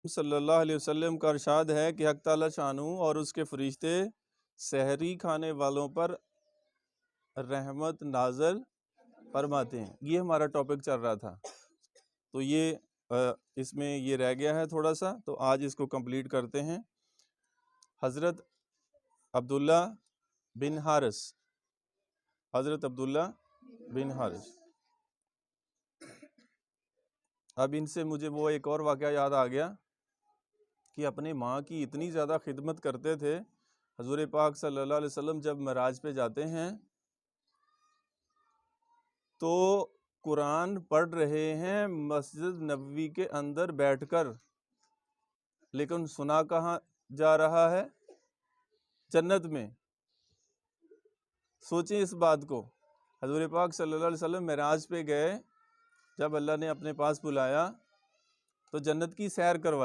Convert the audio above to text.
صلی اللہ علیہ وسلم کا ارشاد ہے کہ حق تعالیٰ شانہ اور اس کے فرشتے سحری کھانے والوں پر رحمت نازل فرماتے ہیں۔ یہ ہمارا ٹاپک چل رہا تھا، تو اس میں یہ رہ گیا ہے تھوڑا سا، تو آج اس کو کمپلیٹ کرتے ہیں۔ حضرت عبداللہ بن حارث اب ان سے مجھے وہ ایک اور واقعہ یاد آ گیا کہ اپنے ماں کی اتنی زیادہ خدمت کرتے تھے۔ حضور پاک صلی اللہ علیہ وسلم جب معراج پہ جاتے ہیں تو قرآن پڑھ رہے ہیں مسجد نبوی کے اندر بیٹھ کر، لیکن سنا کہاں جا رہا ہے؟ جنت میں۔ سوچیں اس بات کو، حضور پاک صلی اللہ علیہ وسلم معراج پہ گئے، جب اللہ نے اپنے پاس بلایا تو جنت کی سیر کروائی۔